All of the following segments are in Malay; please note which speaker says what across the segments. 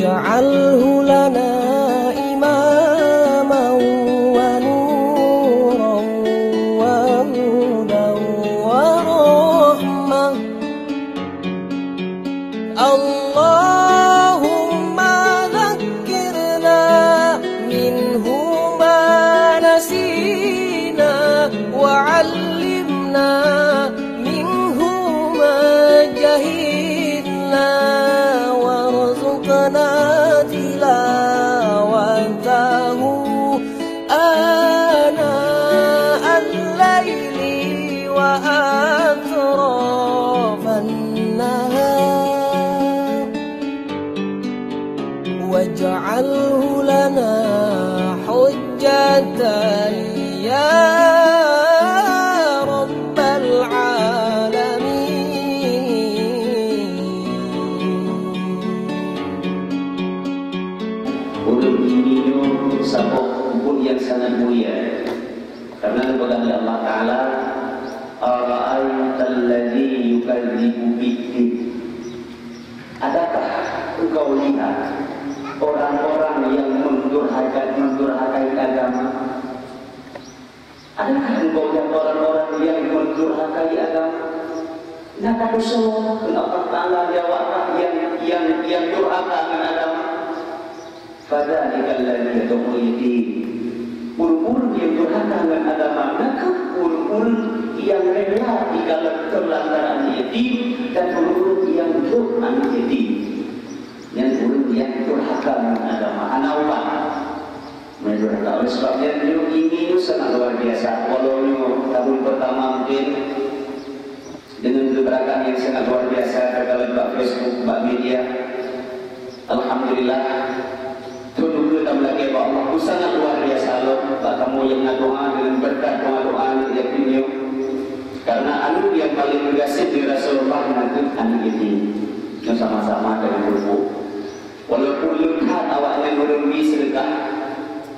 Speaker 1: واجعله لنا إماما ونورا وهدى ورحمة. اللهم ذكرنا منه ما نسينا وعلمنا منه ما جهلنا وارزقنا تلاوته آناء الليل وأطراف النهار واجعله لنا حجة يا رب العالمين.
Speaker 2: Urut ini sabuk kumpul yang sangat mulia karena kepada Allah Ta'ala Ara'aital ladzi yukadzibu biddin. Adakah engkau lihat orang-orang yang mendurhakai agama? Adakah engkau lihat orang-orang yang mendurhakai agama? Nak kata semua kenapa Allah jawablah yang durhaka dengan agama? Fadzalika alladzi yad'u yatim. Ulul yang durhaka dengan agama, maka ulul yang rela di dalam kelantaran yatim dan ulul yang durhaka yatim. Yang ulul yang durhaka dengan agama, anaupan. Mendurhaka oleh sebabnya ini sangat luar biasa. Walau tahun pertama mungkin dengan gebrakan yang sangat luar biasa dalam Facebook, media. Alhamdulillah. Dulu kita lagi bahwa Allah sangat luar biasa loh. Kamu yang doa dengan berkat doa yang punya. Karena anu yang paling berhasil di Rasulullah nanti anu ini yang sama-sama dengan buku. Walaupun lihat awaknya nurungi sedekah,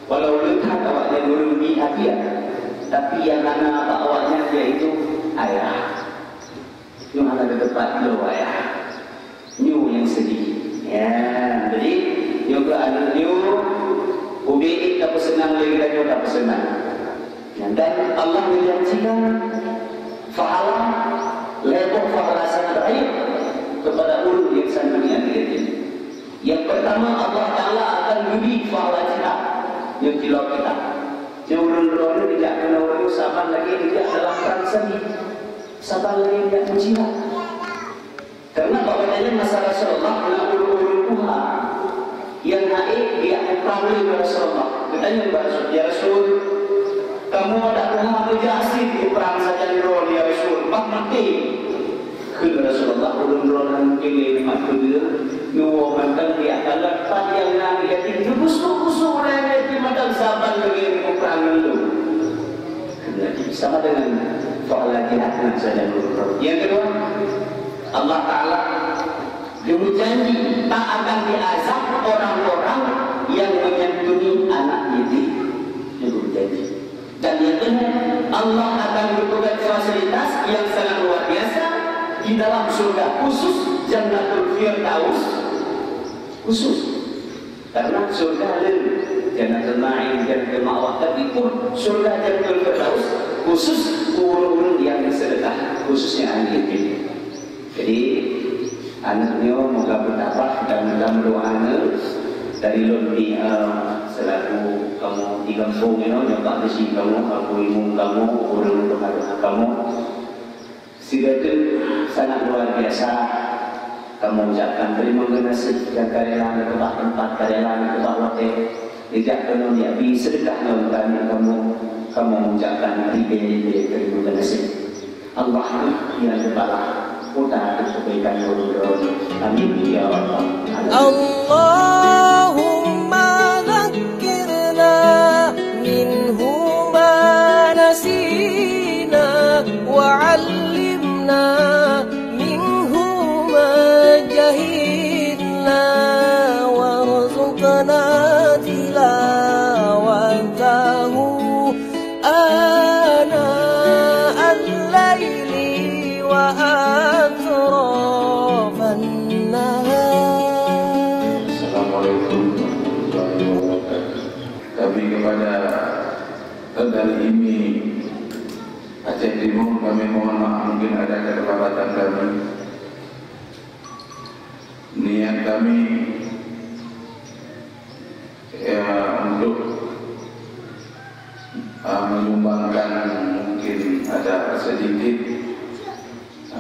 Speaker 2: walau lihat awaknya nurungi hadiah, tapi yang anak apa awaknya yaitu ayah. Yang ada di depan lo ayah. New yang sedih. Ya, jadi juga anak new ubi tak senang lagi dan tak senang. Dan Allah menjanjikan fahala lebih fahala sangat baik kepada ulul yang sangat ini. Yang pertama Allah Taala akan beri fahala kita yang tilau kita. Ulul tidak kena ulul sabar lagi tidak dalam perang sedih, sabar lagi tidak menjilat. Karena bapaknya masalah Rasulullah adalah ulul Tuhan yang naik dia mencari Rasulullah. Katanya ya Rasul, kamu ada Tuhan berjasa di perang saja roh ya Rasul, mak mati. Ke Rasulullah ulun mungkin ini mak dia, nuwo mantan dia adalah lepas yang nabi jadi busuk-busuk orang yang macam sabar lagi di perang itu. Jadi sama dengan fahala jihad saja roh. Yang kedua, Allah Ta'ala berjanji tak akan diazab orang-orang yang menyantuni anak yatim. Dia berjanji. Dan yang kedua, Allah akan memberikan fasilitas yang sangat luar biasa di dalam surga, khusus Jannatul Firdaus, khusus. Karena surga lain, Jannatul Ma'in, Jannatul Ma'wah, tapi pun surga Jannatul Firdaus khusus urun yang bersedekah, khususnya anak yatim. Jadi anaknya moga bertambah dan mudah-mudahan dari lebih selaku kamu di kampung ini nyoba besi kamu, ibu kamu, orang berharga kamu sudah itu sangat luar biasa. Kamu ucapkan terima kasih dan karyawan ke tempat karyawan ke waktu tidak kena diapi sedekah dan kamu mengucapkan terima kasih. Allah yang berbalas mudah kebaikan beliau. Amin ya Allah.
Speaker 1: Allahumma dzakirna minhu ma nasina wa 'allimna minhu ma jahilna warzuqna tilawatahu ana al-laili wa أطراف النهار
Speaker 3: kepada dari IMI Aceh Timur, kami mohon maaf mungkin ada keterlambatan kami. Niat kami untuk menyumbangkan mungkin ada sedikit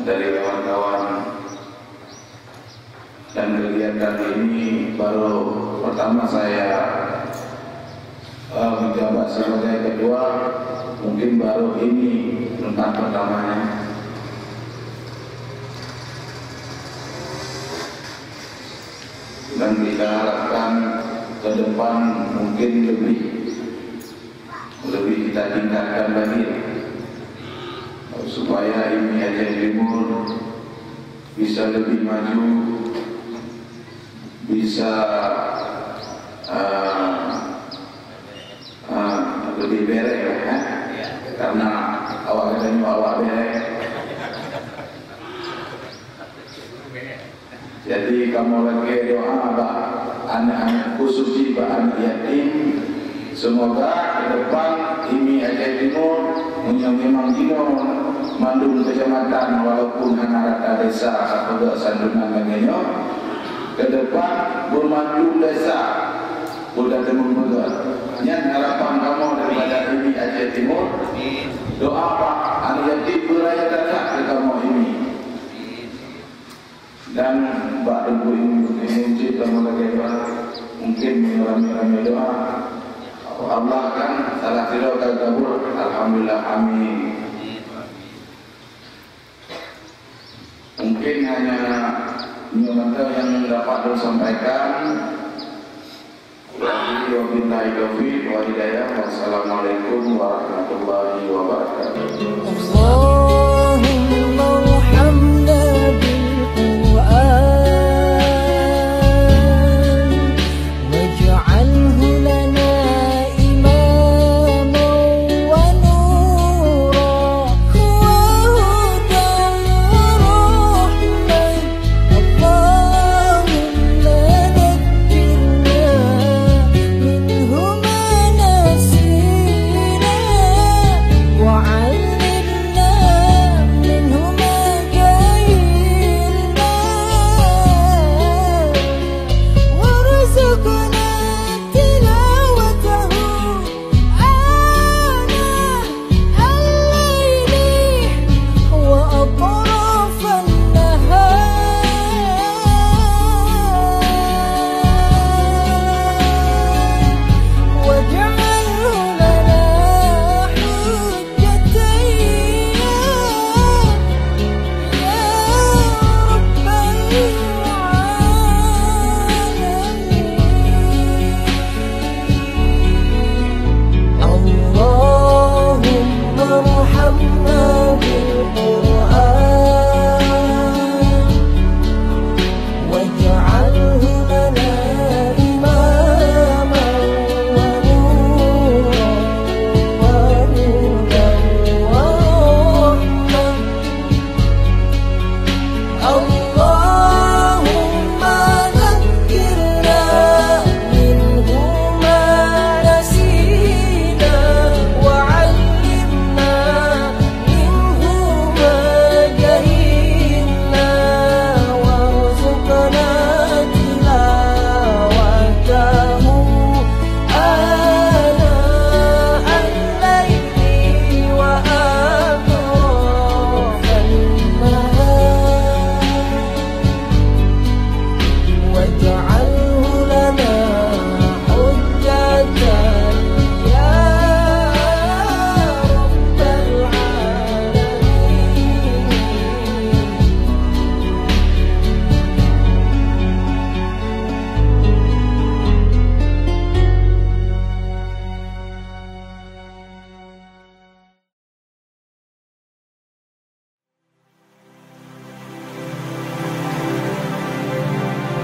Speaker 3: dari kawan-kawan, dan kegiatan ini baru pertama saya menjabat sebagai ketua, mungkin baru ini tempat pertamanya. Dan kita harapkan ke depan mungkin lebih kita tingkatkan lagi supaya IMI Aceh Timur bisa lebih maju, bisa lebih berek ya, karena awak katanya awak berek. Jadi kamu lagi doa bah anak-anak khususnya bah anak yatim, semoga ke depan IMI Aceh Timur memang dino mandung kecamatan walaupun hanya rata desa atau sandunan lainnya, ke depan bermandung desa sudah temukan. Yang harapan kamu daripada IMI Aceh Timur, doa pak anak yatim beraya datang ke kamu ini. Dan Pak Ibu ini kamu lagi mungkin mengalami doa. Allah kan salah tidak kabul. Alhamdulillah, amin. Mungkin hanya nyata yang dapat disampaikan. Wabillahi taufiq wal hidayah. Wassalamualaikum warahmatullahi wabarakatuh.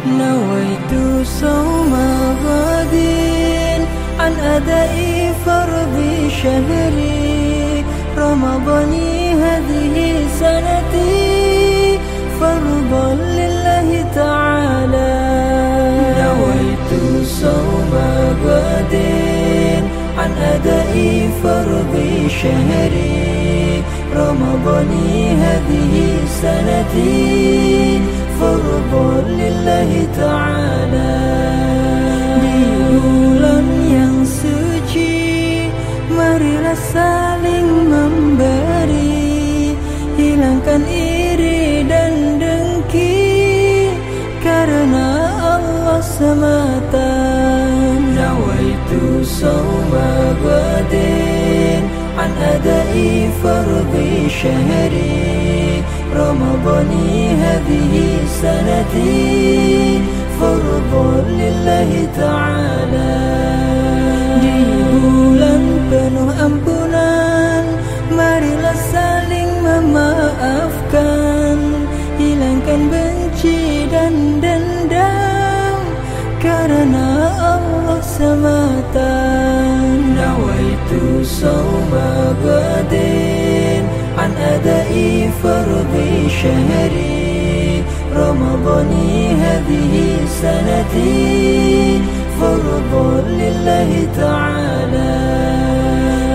Speaker 1: نويت صوم غد عن أداء فرض شهري رمضان هذه سنتي فرضا لله تعالى. نويت صوم غد فرض شهري رمضان هذه سنتي فرض لله Ta'ala. Di bulan yang suci marilah saling memberi, hilangkan iri dan dengki karena Allah semata. Nawaitu sawma ghadin an adai fardhi syahri ramadhani hadhihi sanati fardhu lillahi ta'ala. Di bulan penuh ampunan marilah saling memaafkan, hilangkan benci dan dendam karena Allah semata. Nawaitu sawma ghadin an adai fardhi syahri ramadhani hadhihi sanati fardhu lillahi ta'ala.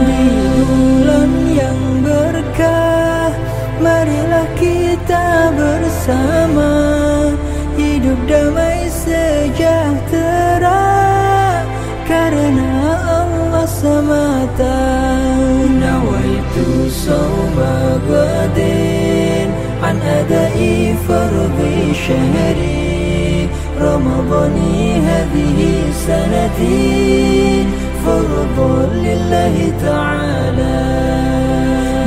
Speaker 1: Di bulan yang berkah marilah kita bersama hidup damai sejahtera karena Allah semata. Nawaitu sawma ghadin an adai fardhi syahri ramadhani hadhihi sanati fardhu lillahi ta'ala.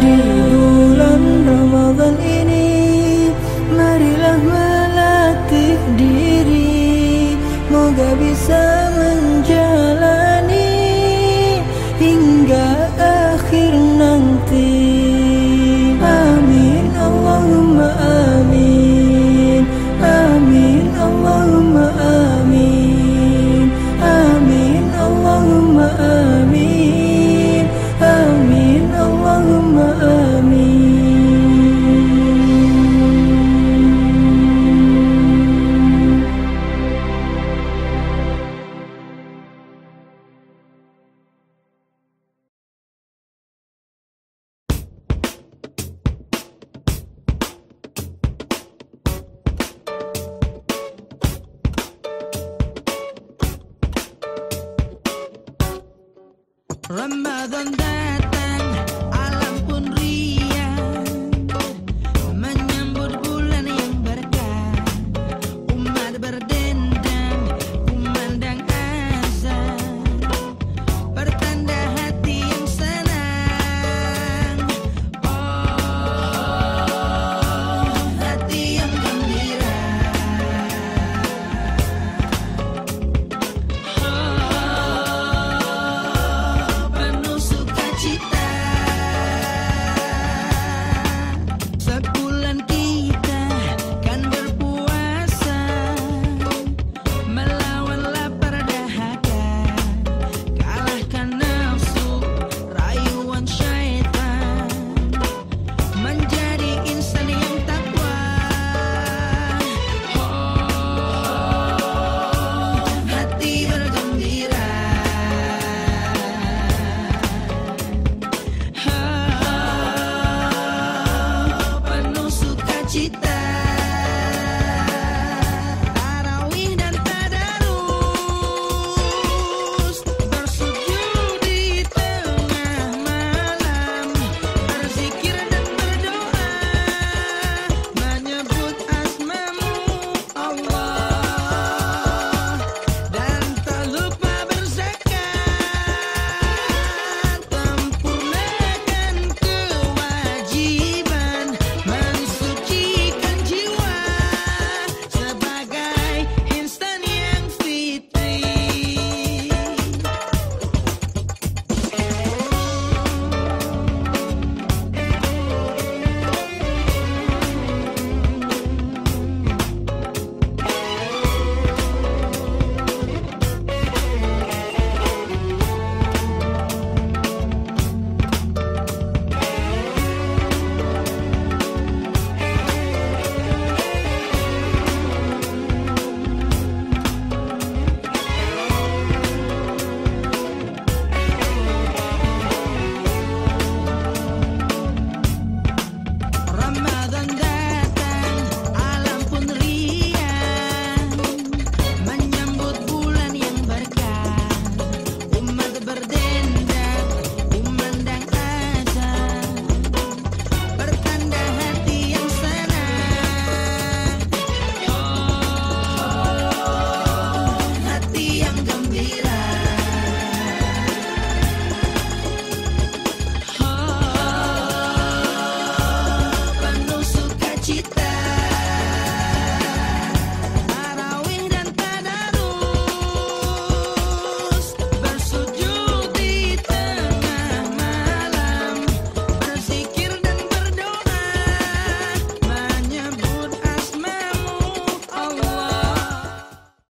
Speaker 1: Di bulan Ramadan ini marilah melatih diri, moga bisa menjalani hingga akhir nanti. Amin Allahumma amin, amin Allahumma amin, amin Allahumma amin, amin Allahumma amin.
Speaker 4: Ramadan